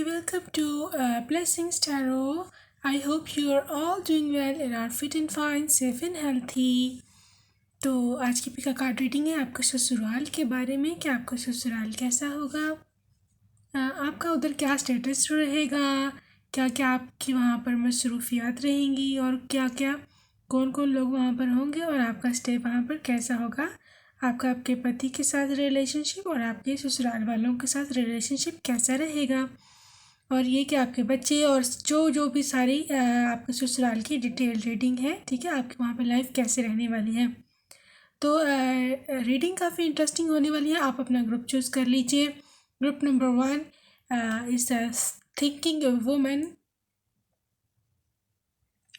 Hi, welcome to Blessings Tarot. I hope you are all doing well and are fit and fine, safe and healthy. तो आज की पिका card reading है आपका ससुराल के बारे में कि आपका ससुराल कैसा होगा, आपका उधर क्या स्टेटस रहेगा, क्या क्या आपकी वहाँ पर मसरूफियात रहेंगी और क्या क्या कौन कौन लोग वहाँ पर होंगे और आपका स्टे वहाँ पर कैसा होगा, आपका आपके पति के साथ रिलेशनशिप और आपके ससुराल वालों के साथ रिलेशनशिप कैसा रहेगा, और ये कि आपके बच्चे और जो भी सारी आपके ससुराल की डिटेल रीडिंग है। ठीक है, आपके वहाँ पर लाइफ कैसे रहने वाली है। तो रीडिंग काफ़ी इंटरेस्टिंग होने वाली है। आप अपना ग्रुप चूज़ कर लीजिए। Group number 1 is the thinking women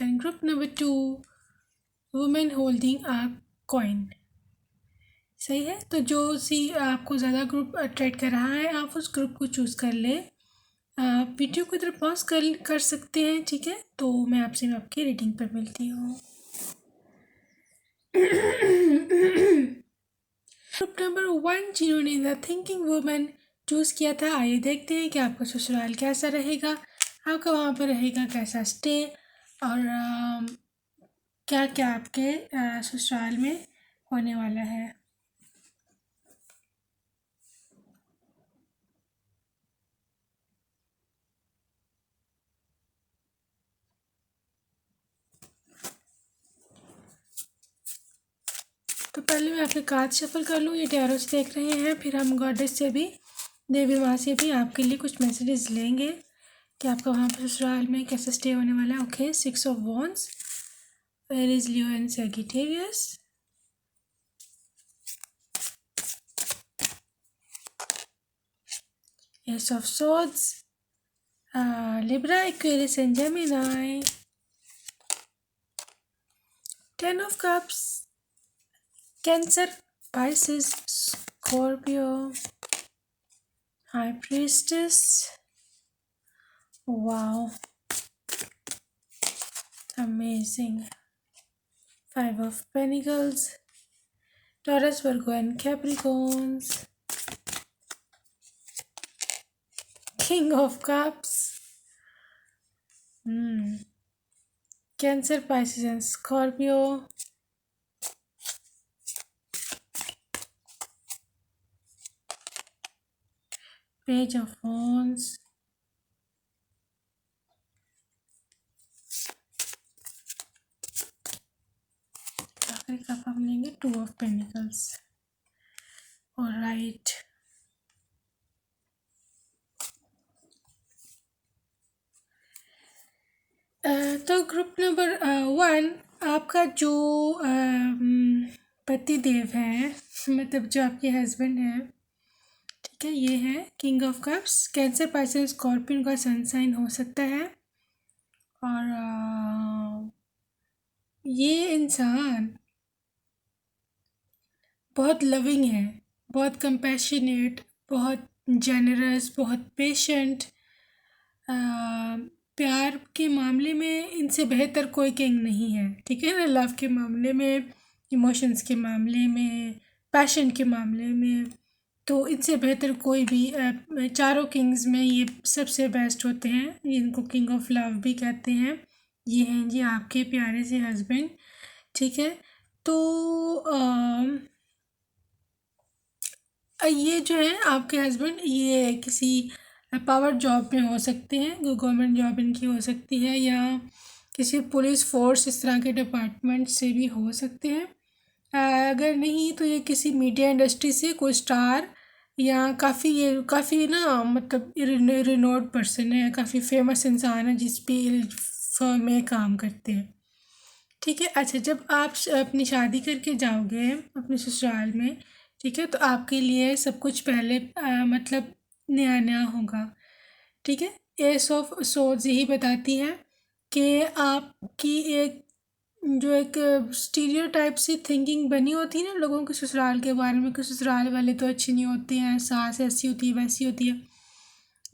and group number 2 women holding a coin. सही है, तो जो सी आपको ज़्यादा ग्रुप अट्रैक्ट कर रहा है आप उस ग्रुप को चूज़ कर ले। वीडियो को इधर पॉज कर सकते हैं। ठीक है, तो मैं आपसे आपकी रीडिंग पर मिलती हूँ। ग्रुप नंबर 1 जिन्होंने द थिंकिंग वुमेन चूज़ किया था, आइए देखते हैं कि आपका ससुराल कैसा रहेगा, आपका वहाँ पर रहेगा कैसा स्टे और क्या क्या आपके ससुराल में होने वाला है। तो पहले मैं आपके कार्ड शफल कर लूँ, ये टैरो से देख रहे हैं, फिर हम गॉडेस से भी, देवी माँ से भी आपके लिए कुछ मैसेजेस लेंगे कि आपका वहाँ पर ससुराल में कैसा स्टे होने वाला है। Okay, 6 of wands, Aries, Leo and Sagittarius, S of swords, Libra, Aquarius and Gemini, 10 of Cups, Cancer, Pisces, Scorpio, High Priestess, wow, amazing, 5 of Pentacles, Taurus, Virgo and Capricorns, King of Cups, Cancer, Pisces and Scorpio, Page of Wands, आखिरी cup हम लेंगे 2 of Pentacles। Alright, तो group number 1 आपका जो पति देव है, मतलब जो आपके हस्बैंड हैं, ठीक है, ये है king of cups, Cancer, Pisces, scorpion का सन साइन हो सकता है। और ये इंसान बहुत लविंग है, बहुत कंपैशनेट, बहुत जेनरस, बहुत पेशेंट। प्यार के मामले में इनसे बेहतर कोई किंग नहीं है। ठीक है ना, लव के मामले में, इमोशंस के मामले में, पैशन के मामले में, तो इनसे बेहतर कोई भी चारों किंग्स में ये सबसे बेस्ट होते हैं। इनको किंग ऑफ लव भी कहते हैं। ये हैं जी आपके प्यारे से हस्बैंड। ठीक है, तो ये जो है आपके हस्बैंड, ये किसी पावर जॉब में हो सकते हैं, गवर्नमेंट जॉब इनकी हो सकती है, या किसी पुलिस फोर्स इस तरह के डिपार्टमेंट से भी हो सकते हैं। अगर नहीं तो ये किसी मीडिया इंडस्ट्री से कोई स्टार या काफ़ी ना, मतलब रिनोड पर्सन है, काफ़ी फेमस इंसान है जिस भी फर्म में काम करते हैं। ठीक है, अच्छा, जब आप अपनी शादी करके जाओगे अपने ससुराल में, ठीक है, तो आपके लिए सब कुछ पहले मतलब नया नया होगा। ठीक है, एस ऑफ सोर्ड्स यही बताती है कि आपकी एक स्टीरियोटाइप सी थिंकिंग बनी होती है ना लोगों के ससुराल के बारे में कि ससुराल वाले तो अच्छे नहीं होते हैं, सास ऐसी होती है वैसी होती है,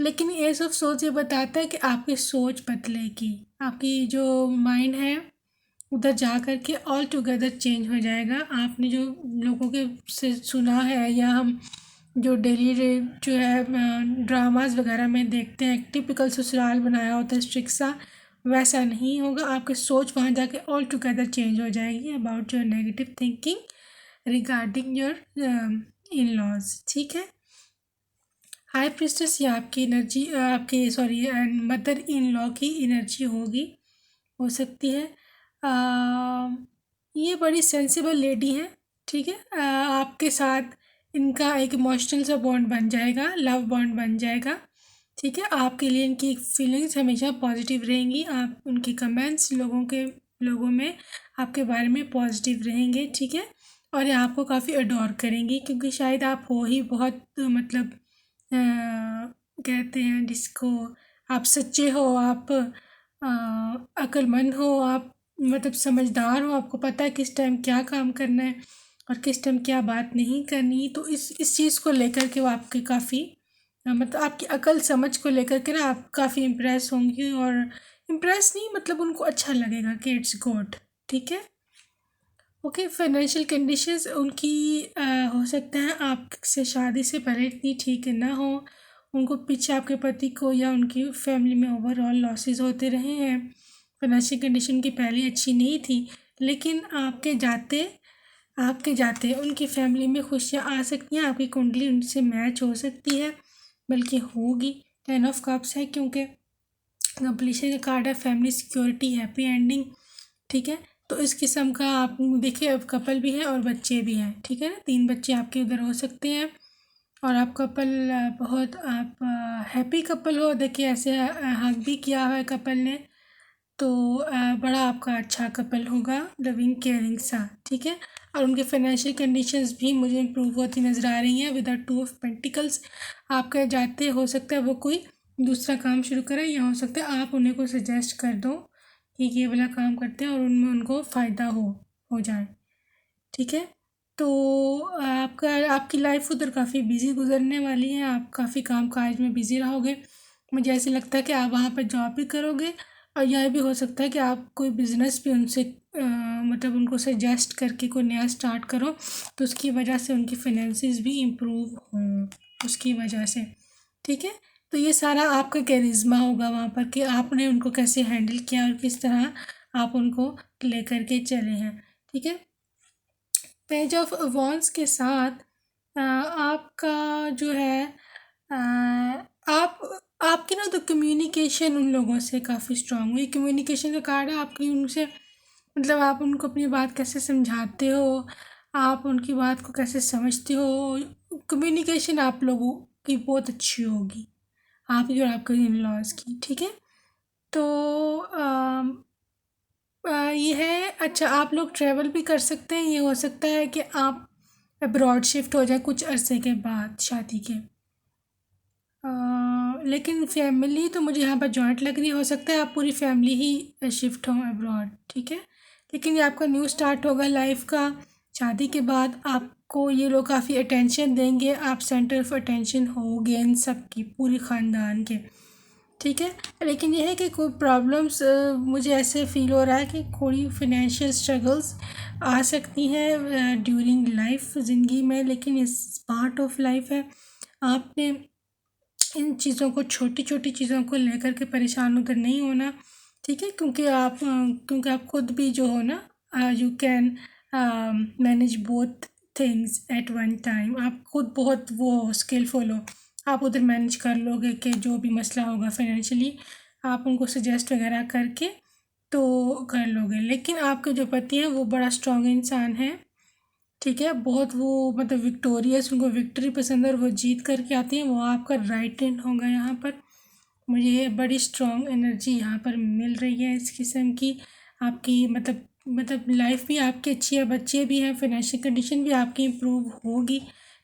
लेकिन एस ऑफ सोर्ड्स ये बताता है कि आपकी सोच बदलेगी, आपकी जो माइंड है उधर जा कर के ऑल टुगेदर चेंज हो जाएगा। आपने जो लोगों के से सुना है या हम जो डेली जो है ड्रामास वगैरह में देखते हैं, टिपिकल ससुराल बनाया होता है स्ट्रिक्ट सा, वैसा नहीं होगा। आपकी सोच वहाँ जाके ऑल टुगेदर चेंज हो जाएगी about your negative thinking regarding your in laws. ठीक है। हाई प्रिस्टेस या आपकी एनर्जी आपके सॉरी मदर इन लॉ की एनर्जी होगी, हो सकती है। ये बड़ी सेंसिबल लेडी हैं। ठीक है। आपके साथ इनका एक इमोशनल सा बॉन्ड बन जाएगा, लव बॉन्ड बन जाएगा। ठीक है। आपके लिए इनकी फीलिंग्स हमेशा पॉजिटिव रहेंगी। आप उनके कमेंट्स लोगों में आपके बारे में पॉजिटिव रहेंगे। ठीक है। और ये आपको काफ़ी अडोर करेंगी, क्योंकि शायद आप हो ही बहुत मतलब कहते हैं जिसको, आप सच्चे हो, आप अक्लमंद हो, आप मतलब समझदार हो, आपको पता है किस टाइम क्या काम करना है और किस टाइम क्या बात नहीं करनी। तो इस चीज़ को लेकर के वो आपके काफ़ी मतलब आपकी अकल समझ को लेकर के ना आप काफ़ी इम्प्रेस होंगी, और इम्प्रेस नहीं मतलब उनको अच्छा लगेगा कि इट्स गुड। ठीक है। ओके। फाइनेंशियल कंडीशंस उनकी हो सकता है आपसे शादी से पहले इतनी ठीक ना हो, उनको पीछे आपके पति को या उनकी फैमिली में ओवरऑल लॉसेस होते रहे हैं। फाइनेंशियल कंडीशन उनकी पहले अच्छी नहीं थी, लेकिन आपके जाते उनकी फैमिली में खुशियाँ आ सकती हैं। आपकी कुंडली उनसे मैच हो सकती है, बल्कि होगी। 10 ऑफ कप्स है, क्योंकि कंप्लीशन का कार्ड है, फैमिली सिक्योरिटी हैप्पी एंडिंग। ठीक है। तो इस किस्म का आप देखिए, अब कपल भी है और बच्चे भी हैं। ठीक है ना, 3 बच्चे आपके उधर हो सकते हैं, और आप कपल बहुत आप हैप्पी कपल हो। देखिए ऐसे हक भी किया हुआ है कपल ने, तो बड़ा आपका अच्छा कपल होगा, लविंग केयरिंग सा। ठीक है। और उनके फाइनेंशियल कंडीशंस भी मुझे इम्प्रूव होती नज़र आ रही हैं विद 2 ऑफ पेंटिकल्स। आपके जाते हो सकता है वो कोई दूसरा काम शुरू करें, या हो सकता है आप उन्हें को सजेस्ट कर दो कि ये वाला काम करते हैं और उनमें उनको फ़ायदा हो जाए। ठीक है। तो आपकी लाइफ उधर काफ़ी बिजी गुजरने वाली है, आप काफ़ी काम काज में बिजी रहोगे। मुझे ऐसे लगता है कि आप वहाँ पर जॉब भी करोगे, और यह भी हो सकता है कि आप कोई बिज़नेस भी उनसे मतलब उनको सजेस्ट करके कोई नया स्टार्ट करो, तो उसकी वजह से उनकी फाइनेंसिस भी इम्प्रूव हों उसकी वजह से। ठीक है। तो ये सारा आपका कैरिज्मा होगा वहाँ पर, कि आपने उनको कैसे हैंडल किया और किस तरह आप उनको लेकर के चले हैं। ठीक है। पेज ऑफ वॉन्स के साथ आपका जो है आप आपकी ना तो कम्युनिकेशन उन लोगों से काफ़ी स्ट्रांग हुई। कम्युनिकेशन का कार्ड है आपकी उनसे, मतलब आप उनको अपनी बात कैसे समझाते हो, आप उनकी बात को कैसे समझते हो। कम्युनिकेशन आप लोगों की बहुत अच्छी होगी, आपकी और आपके इन लॉज की। ठीक है। तो ये है। अच्छा, आप लोग ट्रैवल भी कर सकते हैं। ये हो सकता है कि आप अब्रॉड शिफ्ट हो जाए कुछ अरसे के बाद शादी के। लेकिन फैमिली तो मुझे यहाँ पर जॉइंट लग रही, हो सकता है आप पूरी फैमिली ही शिफ्ट हो अब्रॉड। ठीक है। लेकिन ये आपका न्यू स्टार्ट होगा लाइफ का। शादी के बाद आपको ये लोग काफ़ी अटेंशन देंगे, आप सेंटर ऑफ अटेंशन होगे इन सब की, पूरी ख़ानदान के। ठीक है। लेकिन ये है कि कोई प्रॉब्लम्स मुझे ऐसे फील हो रहा है कि थोड़ी फिनेंशियल स्ट्रगल्स आ सकती हैं ड्यूरिंग लाइफ ज़िंदगी में, लेकिन इस पार्ट ऑफ लाइफ है। आपने इन चीज़ों को, छोटी छोटी चीज़ों को लेकर के परेशान उधर नहीं होना। ठीक है। क्योंकि आप खुद भी जो हो ना, you can manage both things at one time. आप खुद बहुत वो स्किलफुल हो, आप उधर मैनेज कर लोगे कि जो भी मसला होगा फाइनेंशियली, आप उनको सजेस्ट वगैरह करके तो कर लोगे। लेकिन आपके जो पति हैं वो बड़ा स्ट्रॉन्ग इंसान है। ठीक है। बहुत वो मतलब विक्टोरियस, उनको विक्ट्री पसंद है और वो जीत करके आती हैं, वो आपका राइट हैंड होगा यहाँ पर। मुझे ये बड़ी स्ट्रॉन्ग एनर्जी यहाँ पर मिल रही है इस किस्म की। आपकी मतलब लाइफ भी आपकी अच्छी है, बच्चे भी हैं, फाइनेंशियल कंडीशन भी आपकी इम्प्रूव होगी।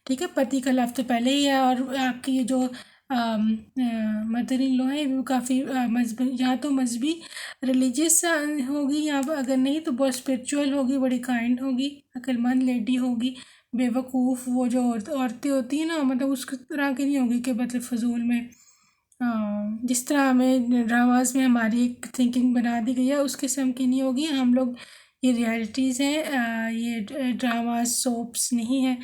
ठीक है। पति का लव तो पहले ही है, और आपकी ये जो मदर इन लॉ है वो काफ़ी मजबूत, यहाँ तो मजहबी रिलीजियस होगी, यहाँ पर अगर नहीं तो बहुत स्पिरिचुअल होगी, बड़ी काइंड होगी, अक्लमंद लेडी होगी। बेवकूफ़ वो जो औरतें होती हैं ना, मतलब उस तरह की नहीं होगी कि मतलब फजूल में जिस तरह हमें ड्रामाज में हमारी एक थिंकिंग बना दी गई है उस किस्म की नहीं होगी। हम लोग ये रियलिटीज़ हैं, ये ड्रामा सोप्स नहीं है।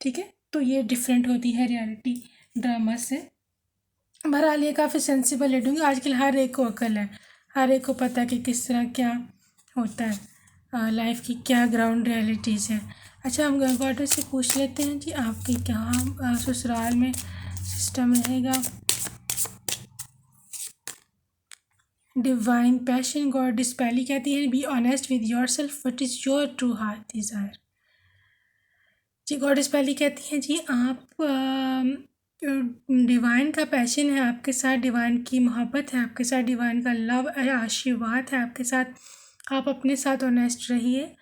ठीक है। तो ये डिफरेंट होती है रियलिटी ड्रामा से। बहरहाल ये काफ़ी सेंसिबल है क्योंकि आजकल हर एक को अकल है, हर एक को पता है कि किस तरह क्या होता है, लाइफ की क्या ग्राउंड रियलिटीज़ है। अच्छा, हम गॉड से पूछ लेते हैं जी आपके क्या ससुराल में सिस्टम रहेगा। डिवाइन पैशन गॉड डिस्पेली कहती है be honest with yourself, what is your true heart desire. जी गॉड स्पेली कहती है जी आप डिवाइन का पैशन है आपके साथ, डिवाइन की मोहब्बत है आपके साथ, डिवाइन का लव आशीर्वाद है आपके साथ। आप अपने साथ ऑनेस्ट रहिए,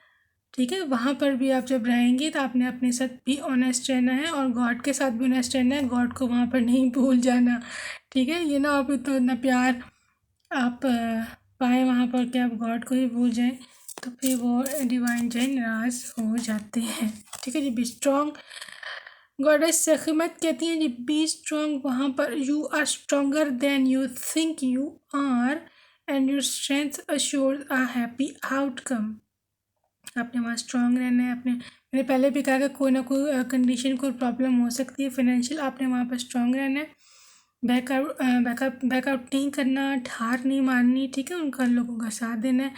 ठीक है। वहाँ पर भी आप जब रहेंगे तो आपने अपने साथ भी ऑनेस्ट रहना है और गॉड के साथ भी ऑनेस्ट रहना है, गॉड को वहाँ पर नहीं भूल जाना, ठीक है। ये ना आप तो इतना प्यार आप पाएँ वहाँ पर कि आप गॉड को ही भूल जाएं, तो फिर वो डिवाइन जो है नाराज़ हो जाते हैं, ठीक है जी। बी स्ट्रॉन्ग गॉडेस सखीमत कहती हैं जी बी स्ट्रॉन्ग, वहाँ पर you are stronger than you think you are and your strength assures a happy outcome. आपने वहाँ स्ट्रॉन्ग रहना है। मैंने पहले भी कहा कि कोई ना कोई कंडीशन, कोई प्रॉब्लम हो सकती है फाइनेंशियल, आपने वहाँ पर स्ट्रॉन्ग रहना है। बैकआउट नहीं करना, हार नहीं माननी, ठीक है। उनका लोगों का साथ देना है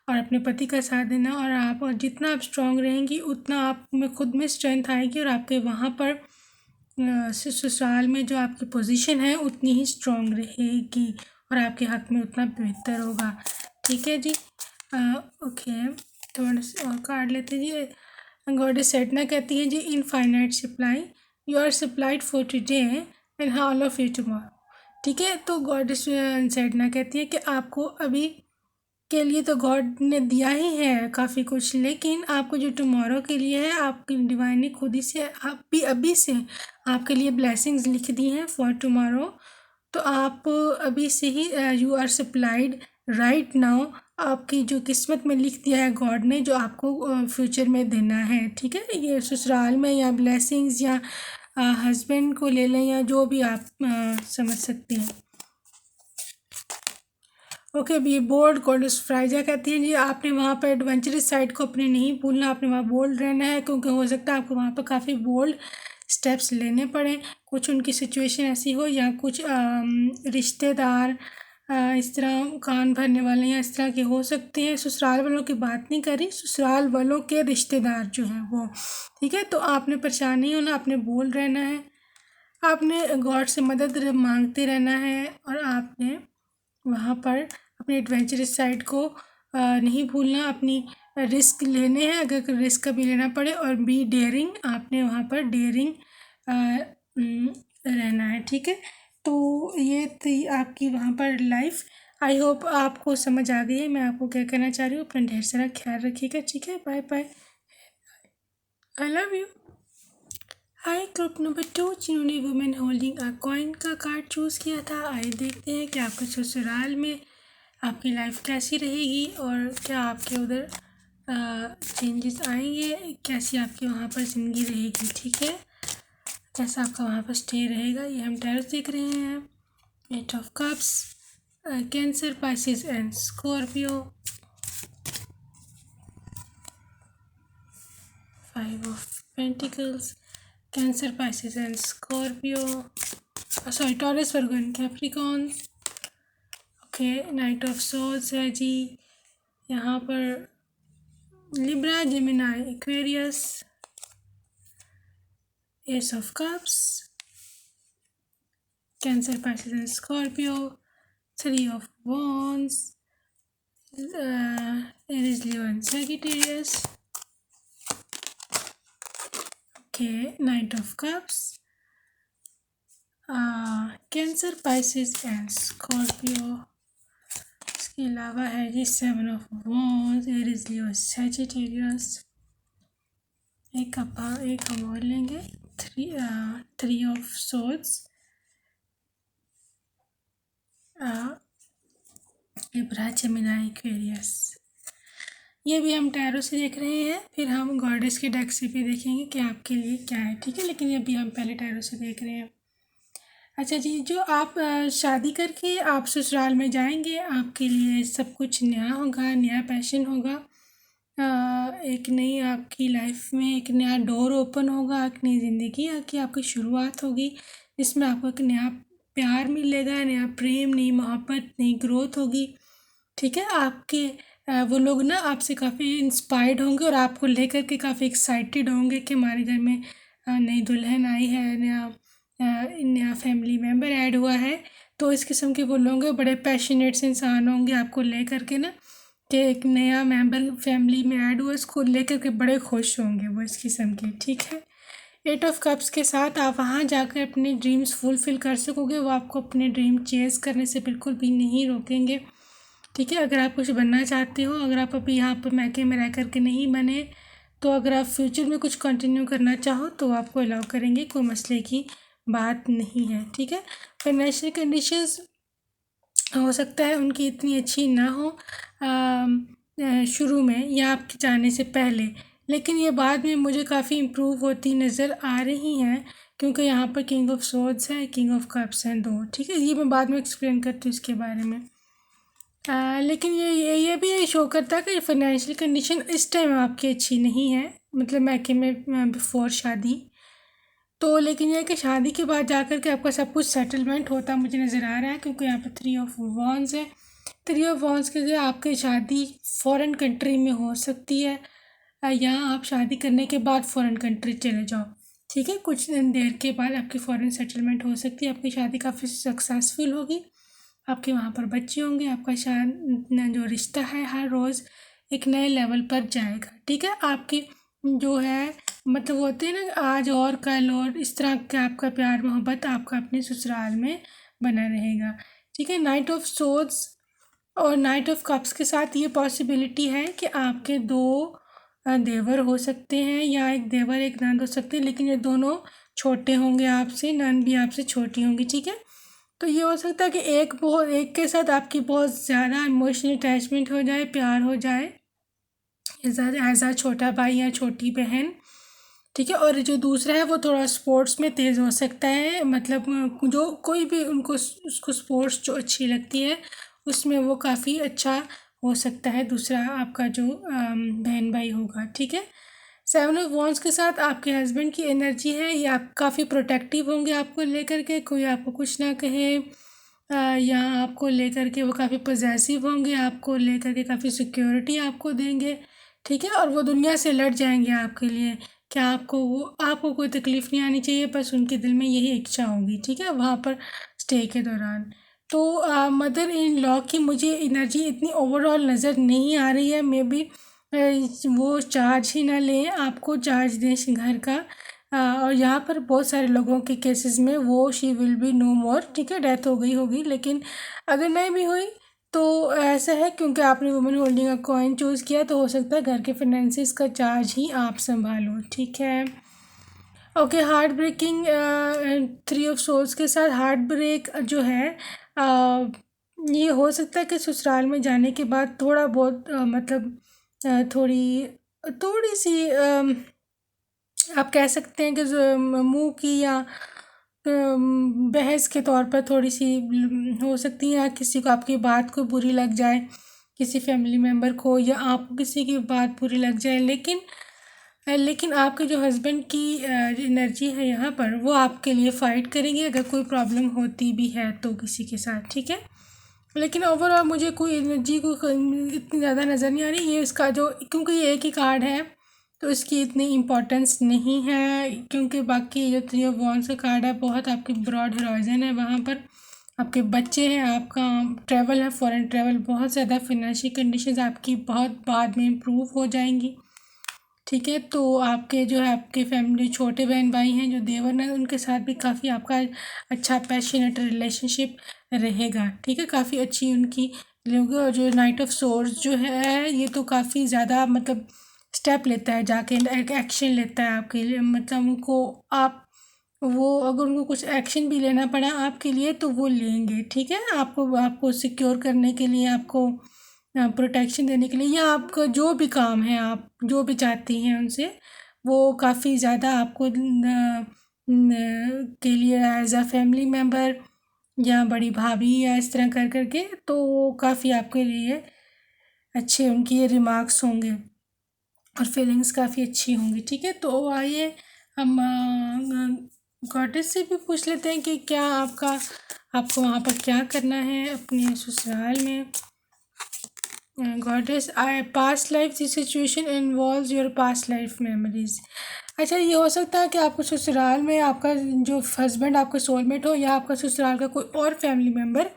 और अपने पति का साथ देना। और आप जितना आप स्ट्रॉन्ग रहेंगी उतना आप में खुद में स्ट्रेंथ आएगी और आपके वहाँ पर ससुराल में जो आपकी पोजीशन है उतनी ही स्ट्रॉन्ग रहेगी और आपके हक में उतना बेहतर होगा, ठीक है जी। ओके, थोड़ा सा और कार्ड लेते हैं जी। गॉडेस सेटना कहती है जी infinite supply, you are supplied for today and all of you tomorrow, ठीक है। तो गॉडेस सेटना कहती है कि आपको अभी के लिए तो गॉड ने दिया ही है काफ़ी कुछ, लेकिन आपको जो टुमारो के लिए है आपकी डिवाइन ने खुद ही से आप भी अभी से आपके लिए ब्लेसिंग्स लिख दी हैं फॉर टुमारो। तो आप अभी से ही you are supplied right now, आपकी जो किस्मत में लिख दिया है गॉड ने जो आपको फ्यूचर में देना है, ठीक है। ये ससुराल में या ब्लेसिंग्स या हस्बैंड को ले लें या जो भी आप समझ सकते हैं। ओके, बी बोल्ड गॉडेस फ्राइजा कहती हैं जी आपने वहाँ पर एडवेंचरस साइड को अपने नहीं भूलना, आपने वहाँ बोल्ड रहना है क्योंकि हो सकता है आपको वहाँ पर काफ़ी बोल्ड स्टेप्स लेने पड़े। कुछ उनकी सिचुएशन ऐसी हो या कुछ रिश्तेदार इस तरह कान भरने वाले या इस तरह के हो सकते हैं। ससुराल वालों की बात नहीं करी, ससुराल वालों के रिश्तेदार जो हैं वो, ठीक है। तो आपने परेशान नहीं होना, आपने बोल्ड रहना है, आपने गॉड से मदद मांगते रहना है और आपने वहाँ पर अपनी एडवेंचरस साइड को नहीं भूलना, अपनी रिस्क लेने हैं अगर रिस्क कभी लेना पड़े। और बी डेयरिंग, आपने वहाँ पर डेयरिंग रहना है, ठीक है। तो ये थी आपकी वहाँ पर लाइफ। आई होप आपको समझ आ गई है मैं आपको क्या कहना चाह रही हूँ। अपना ढेर सारा ख्याल रखिएगा, ठीक है। Bye bye, I love you. Hi group number 2 जिन्होंने वुमेन होल्डिंग अ कॉइन का कार्ड चूज़ किया था, आइए देखते हैं कि आपके ससुराल में आपकी लाइफ कैसी रहेगी और क्या आपके उधर चेंजेस आएंगे, कैसी आपकी वहाँ पर ज़िंदगी रहेगी, ठीक है। कैसा आपका वहाँ पर स्टे रहेगा, ये हम टैरोट देख रहे हैं। 8 of cups, Cancer, Pisces and Scorpio. 5 of pentacles, Cancer, Pisces and Scorpio, sorry Taurus, Virgo and Capricorn. Okay, knight of swords है जी यहाँ पर, Libra, Gemini, Aquarius. Ace of cups, Cancer, Pisces and Scorpio. 3 of wands, Aries, Leo and Sagittarius. Okay, knight of cups, Cancer, Pisces and Scorpio. इसके अलावा है जी 7 of wands, Aries, Leo, Sagittarius. एक हम और लेंगे, 3 of swords, Libra, Gemini, Aquarius. ये भी हम टैरो से देख रहे हैं, फिर हम गॉडेस के डेक से भी देखेंगे कि आपके लिए क्या है, ठीक है। लेकिन ये भी हम पहले टैरो से देख रहे हैं। अच्छा जी, जो आप शादी करके आप ससुराल में जाएंगे, आपके लिए सब कुछ नया होगा, नया पैशन होगा, एक नई आपकी लाइफ में एक नया डोर ओपन होगा, एक नई ज़िंदगी की आपकी शुरुआत होगी, जिसमें आपको एक नया प्यार मिलेगा, नया प्रेम, नई मोहब्बत, नई ग्रोथ होगी। ठीक है, आपके वो लोग ना आपसे काफ़ी इंस्पायर्ड होंगे और आपको लेकर के काफ़ी एक्साइटेड होंगे कि हमारे घर में नई दुल्हन आई है, नया फैमिली मेम्बर ऐड हुआ है। तो इस किस्म के वो लोग होंगे, बड़े पैशनेट इंसान होंगे आपको लेकर के ना, कि एक नया मेंबर फैमिली में ऐड हुआ, इसको लेकर के बड़े खुश होंगे वो इस किस्म के। ठीक है, 8 ऑफ कप्स के साथ आप वहाँ जाकर अपने ड्रीम्स फुलफ़िल कर सकोगे, वो आपको अपने ड्रीम चेज़ करने से बिल्कुल भी नहीं रोकेंगे। ठीक है, अगर आप कुछ बनना चाहते हो, अगर आप अभी यहाँ पर मैके में रह कर के नहीं बने, तो अगर आप फ्यूचर में कुछ कंटिन्यू करना चाहो तो आपको अलाउ करेंगे, कोई मसले की बात नहीं है। ठीक है, फाइनेंशियल कंडीशंस हो सकता है उनकी इतनी अच्छी ना हो शुरू में या आपके जाने से पहले, लेकिन ये बाद में मुझे काफ़ी इम्प्रूव होती नज़र आ रही हैं, क्योंकि यहाँ पर किंग ऑफ सोर्ड्स है, किंग ऑफ कप्स हैं दो। ठीक है, ये मैं बाद में एक्सप्लेन करती हूँ इसके बारे में। लेकिन ये भी ये शो करता है कि फाइनेंशियल कंडीशन इस टाइम आपकी अच्छी नहीं है, मतलब मैके में बिफोर शादी। तो लेकिन ये है कि शादी के बाद जाकर के आपका सब कुछ सेटलमेंट होता मुझे नज़र आ रहा है, क्योंकि यहाँ पर 3 ऑफ वॉन्स है। 3 ऑफ वॉन्स के लिए आपकी शादी फ़ॉरेन कंट्री में हो सकती है, या आप शादी करने के बाद फ़ॉरेन कंट्री चले जाओ। ठीक है, कुछ दिन देर के बाद आपकी फ़ॉरेन सेटलमेंट हो सकती है, आपकी शादी काफ़ी सक्सेसफुल होगी, आपके वहाँ पर बच्चे होंगे, आपका जो रिश्ता है हर रोज़ एक नए लेवल पर जाएगा। ठीक है, आपकी जो है मतलब होते हैं ना आज और कल और इस तरह का आपका प्यार मोहब्बत आपका अपने ससुराल में बना रहेगा। ठीक है, नाइट ऑफ सोर्ड्स और नाइट ऑफ कप्स के साथ ये पॉसिबिलिटी है कि आपके दो देवर हो सकते हैं, या एक देवर एक नंद हो सकते हैं, लेकिन ये दोनों छोटे होंगे आपसे, नंद भी आपसे छोटी होंगी। ठीक है, तो ये हो सकता है कि एक के साथ आपकी बहुत ज़्यादा इमोशनल अटैचमेंट हो जाए, प्यार हो जाए, एज आ छोटा भाई या छोटी बहन। ठीक है, और जो दूसरा है वो थोड़ा स्पोर्ट्स में तेज़ हो सकता है, मतलब जो कोई भी उसको स्पोर्ट्स जो अच्छी लगती है उसमें वो काफ़ी अच्छा हो सकता है, दूसरा आपका जो बहन भाई होगा। ठीक है, 7 ऑफ वॉन्ड्स के साथ आपके हस्बैंड की एनर्जी है, ये आप काफ़ी प्रोटेक्टिव होंगे आपको लेकर के, कोई आपको कुछ ना कहे, या आपको लेकर के वो काफ़ी पॉजेसिव होंगे, आपको लेकर के काफ़ी सिक्योरिटी आपको देंगे। ठीक है, और वो दुनिया से लड़ जाएंगे आपके लिए, क्या आपको कोई तकलीफ़ नहीं आनी चाहिए, बस उनके दिल में यही इच्छा होगी। ठीक है, वहाँ पर स्टे के दौरान। तो मदर इन लॉ की मुझे एनर्जी इतनी ओवरऑल नज़र नहीं आ रही है, मे बी वो चार्ज ही ना लें, आपको चार्ज दें इस घर का। और यहाँ पर बहुत सारे लोगों के केसेस में वो शी विल बी नो मोर। ठीक है, डेथ हो गई होगी, लेकिन अगर नहीं भी हुई तो ऐसा है क्योंकि आपने women holding a coin choose किया, तो हो सकता है घर के फाइनेंसिस का चार्ज ही आप संभालो। ठीक है, okay, heart breaking 3 of swords के साथ हार्ट ब्रेक जो है ये हो सकता है कि ससुराल में जाने के बाद थोड़ा बहुत मतलब थोड़ी सी आप कह सकते हैं कि मुंह की या बहस के तौर पर थोड़ी सी हो सकती है, या किसी को आपकी बात को बुरी लग जाए, किसी फैमिली मेम्बर को, या आपको किसी की बात बुरी लग जाए, लेकिन आपके जो हस्बैंड की एनर्जी है यहाँ पर वो आपके लिए फ़ाइट करेंगे अगर कोई प्रॉब्लम होती भी है तो किसी के साथ। ठीक है, लेकिन ओवरऑल मुझे कोई एनर्जी को इतनी ज़्यादा नज़र नहीं आ रही। ये इसका जो क्योंकि ये एक ही कार्ड है तो इसकी इतनी इम्पोर्टेंस नहीं है, क्योंकि बाकी जो 3 ऑफ वॉन्ड्स का कार्ड है बहुत आपकी ब्रॉड हॉराइजन है, वहाँ पर आपके बच्चे हैं, आपका ट्रैवल है, फॉरेन ट्रैवल, बहुत ज़्यादा फाइनेंशियल कंडीशंस आपकी बहुत बाद में इम्प्रूव हो जाएंगी। ठीक है, तो आपके जो है आपके फैमिली छोटे बहन भाई हैं जो देवर हैं उनके साथ भी काफ़ी आपका अच्छा पैशनेट रिलेशनशिप रहेगा। ठीक है, काफ़ी अच्छी उनकी लोग। और जो नाइट ऑफ सोर्ड्स जो है ये तो काफ़ी ज़्यादा मतलब स्टेप लेता है, जाके एक एक्शन लेता है आपके लिए, मतलब उनको आप वो अगर उनको कुछ एक्शन भी लेना पड़ा आपके लिए तो वो लेंगे। ठीक है, आपको सिक्योर करने के लिए, आपको प्रोटेक्शन देने के लिए, या आपका जो भी काम है आप जो भी चाहती हैं उनसे, वो काफ़ी ज़्यादा आपको के लिए एज अ फैमिली मेम्बर या बड़ी भाभी या इस तरह कर करके, तो वो काफ़ी आपके लिए अच्छे उनके ये रिमार्क्स होंगे। और फीलिंग्स काफ़ी अच्छी होंगी। ठीक है, तो आइए हम गॉडेस से भी पूछ लेते हैं कि क्या आपको वहाँ पर क्या करना है अपने ससुराल में। Goddess, I past life this situation involves your past life memories. अच्छा, ये हो सकता है कि आपको ससुराल में आपका जो हस्बैंड आपका सोलमेट हो, या आपका ससुराल का कोई और फैमिली मेम्बर,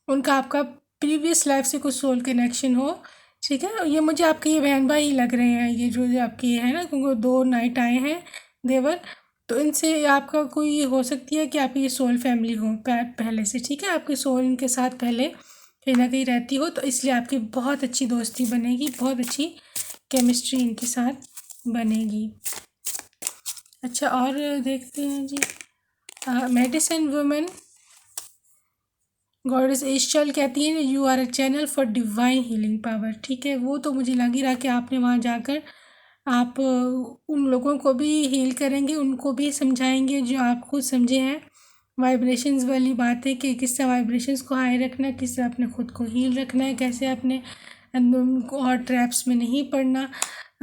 उनका आपका प्रीवियस लाइफ से कुछ सोल कनेक्शन हो। ठीक है, ये मुझे आपके ये बहन भाई लग रहे हैं, ये जो आपके ये है ना, क्योंकि 2 नाइट आए हैं देवर, तो इनसे आपका कोई ये हो सकती है कि आपकी ये सोल फैमिली हो पहले से। ठीक है, आपकी सोल इनके साथ पहले कहीं ना कहीं रहती हो, तो इसलिए आपकी बहुत अच्छी दोस्ती बनेगी, बहुत अच्छी केमिस्ट्री इनके साथ बनेगी। अच्छा, और देखते हैं जी, मेडिसिन वुमेन गॉडेस एशल कहती हैं you are a channel for divine healing power. ठीक है, वो तो मुझे लग ही रहा कि आपने वहाँ जाकर आप उन लोगों को भी हील करेंगे, उनको भी समझाएंगे जो आप खुद समझे हैं। वाइब्रेशंस वाली बात है कि किस तरह वाइब्रेशंस को हाई रखना है, किस तरह अपने खुद को हील रखना है, कैसे अपने और ट्रैप्स में नहीं पड़ना,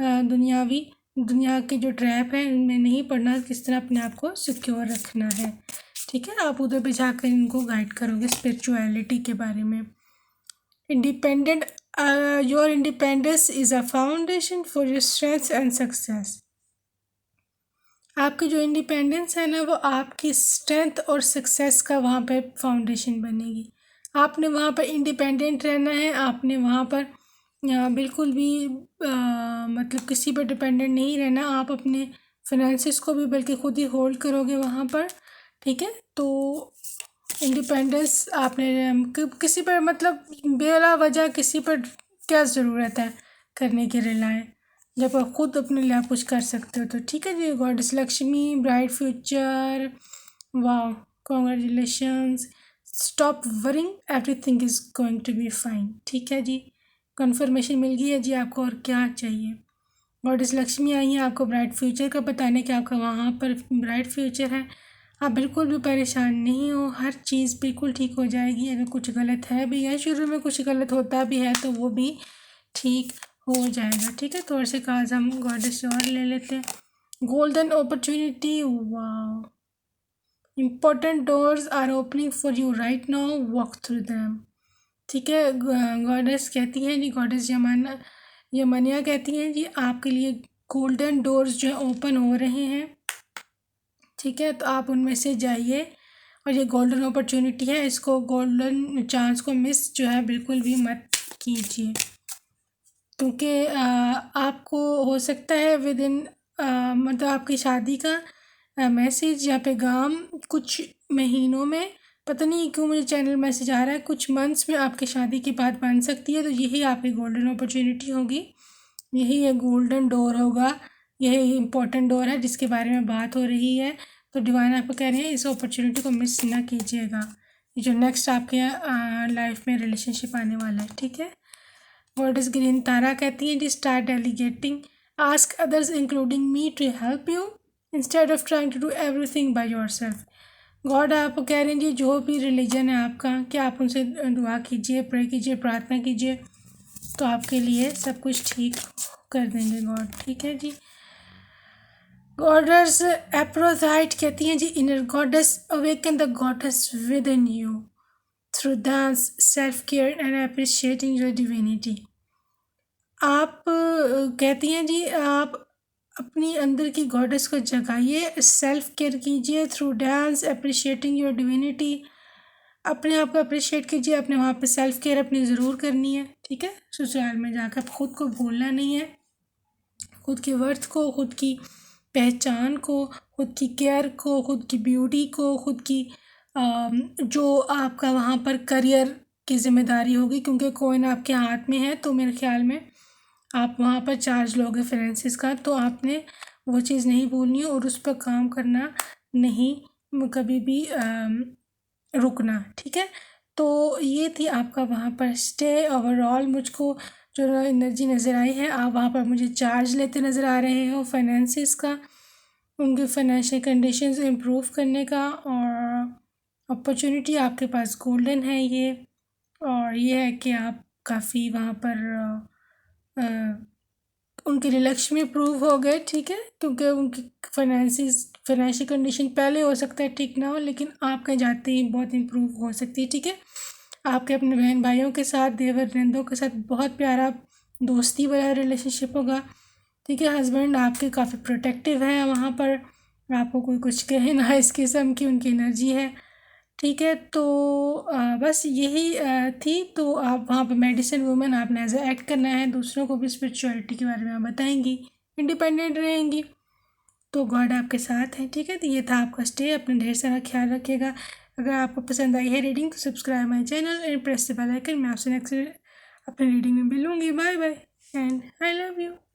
दुनिया के जो ट्रैप हैं उनमें नहीं पड़ना, किस तरह अपने आप को सिक्योर रखना है। ठीक है, आप उधर भी जाकर इनको गाइड करोगे स्पिरिचुअलिटी के बारे में। Independent, your independence is a foundation for your strength and success. आपकी जो इंडिपेंडेंस है ना, वो आपकी स्ट्रेंथ और सक्सेस का वहाँ पे फाउंडेशन बनेगी। आपने वहाँ पर इंडिपेंडेंट रहना है, आपने वहाँ पर बिल्कुल भी मतलब किसी पर डिपेंडेंट नहीं रहना। आप अपने फाइनेंसिस को भी बल्कि खुद ही होल्ड करोगे वहाँ पर। ठीक है, तो इंडिपेंडेंस आपने किसी पर मतलब बेला वजह किसी पर क्या ज़रूरत है करने के रिलाय, जब आप खुद अपने लिए आप कुछ कर सकते हो तो। ठीक है जी, गॉडेस लक्ष्मी, ब्राइट फ्यूचर, वाह, congratulations, stop worrying, everything is going to be fine. ठीक है जी, कंफर्मेशन मिल गई है जी आपको, और क्या चाहिए। गॉडेस लक्ष्मी आई हैं आपको ब्राइट फ्यूचर का बताने कि आपका वहाँ पर ब्राइट फ्यूचर है। आप बिल्कुल भी परेशान नहीं हो, हर चीज़ बिल्कुल ठीक हो जाएगी। अगर कुछ गलत है भी है, शुरू में कुछ गलत होता भी है, तो वो भी ठीक हो जाएगा। ठीक है, तो ऐसे कहा हम गॉडेस और ले लेते हैं। गोल्डन अपॉर्चुनिटी, वाह, important doors are opening for you right now, walk through them. ठीक है, गॉडेस कहती हैं जी, गॉडेस यमनिया कहती हैं जी आपके लिए गोल्डन डोर्स जो है ओपन हो रहे हैं। ठीक है, तो आप उनमें से जाइए, और ये गोल्डन अपॉर्चुनिटी है, इसको गोल्डन चांस को मिस जो है बिल्कुल भी मत कीजिए, क्योंकि आपको हो सकता है विद इन मतलब आपकी शादी का मैसेज या पैगाम कुछ महीनों में, पता नहीं क्यों मुझे चैनल मैसेज आ रहा है, कुछ मंथ्स में आपकी शादी की बात बन सकती है। तो यही आपकी गोल्डन अपॉर्चुनिटी होगी, यही एक गोल्डन डोर होगा, यही इम्पोर्टेंट डोर है जिसके बारे में बात हो रही है। तो डिवाइन आपको कह रहे हैं इस अपॉर्चुनिटी को मिस ना कीजिएगा, ये जो नेक्स्ट आपके लाइफ में रिलेशनशिप आने वाला है। ठीक है, वर्ड इज ग्रीन तारा कहती है start delegating, ask others including me to help you instead of trying to do everything by yourself. God आपको कह रहे हैं जी, जो भी रिलीजन है आपका, कि आप उनसे दुआ कीजिए, प्रे कीजिए, प्रार्थना कीजिए, तो आपके लिए सब कुछ ठीक कर देंगे गॉड। ठीक है जी, गॉडेस एप्रोथाइट कहती हैं जी inner goddess awaken the goddess within you through dance, self care and appreciating your divinity. आप कहती हैं जी आप अपनी अंदर की गॉडेस को जगाइए, सेल्फ केयर कीजिए through dance, appreciating your divinity. अपने आप को अप्रिशिएट कीजिए, अपने वहाँ पे सेल्फ केयर अपनी ज़रूर करनी है। ठीक है, ससुराल में जाकर खुद को भूलना नहीं है, खुद की वर्थ को, खुद की पहचान को, खुद की केयर को, खुद की ब्यूटी को, खुद की जो आपका वहाँ पर करियर की जिम्मेदारी होगी, क्योंकि कॉइन आपके हाथ में है, तो मेरे ख्याल में आप वहाँ पर चार्ज लोगे फाइनेंसिस का, तो आपने वो चीज़ नहीं भूलनी है और उस पर काम करना नहीं, कभी भी रुकना। ठीक है, तो ये थी आपका वहाँ पर स्टे। ओवरऑल मुझको जो एनर्जी नज़र आई है, आप वहाँ पर मुझे चार्ज लेते नज़र आ रहे हो फाइनेंसिस का, उनके फाइनेंशियल कंडीशंस इम्प्रूव करने का, और अपॉर्चुनिटी आपके पास गोल्डन है ये, और ये है कि आप काफ़ी वहाँ पर उनके लिए लक्ष्मी प्रूव हो गए, ठीक है, क्योंकि उनकी फाइनेंशियल कंडीशन पहले हो सकता है ठीक ना हो, लेकिन आप कहीं जाते ही बहुत इम्प्रूव हो सकती है, ठीक है। आपके अपने बहन भाइयों के साथ, देवर नंदों के साथ बहुत प्यारा दोस्ती वाला रिलेशनशिप होगा, ठीक है। हस्बैंड आपके काफ़ी प्रोटेक्टिव हैं वहाँ पर, आपको कोई कुछ कहे ना इस किस्म की उनकी एनर्जी है, ठीक है। तो बस यही थी। तो आप वहाँ पे मेडिसिन वूमेन आपने एज एक्ट करना है, दूसरों को भी स्पिरिचुअलिटी के बारे में आप बताएंगी, इंडिपेंडेंट रहेंगी, तो गॉड आपके साथ है, ठीक है। तो ये था आपका स्टे, अपना ढेर सारा ख्याल रखिएगा। अगर आपको पसंद आई है रीडिंग तो subscribe my channel and press the bell icon. मैं आपसे नेक्स्ट अपने रीडिंग में मिलूँगी। Bye bye and I love you.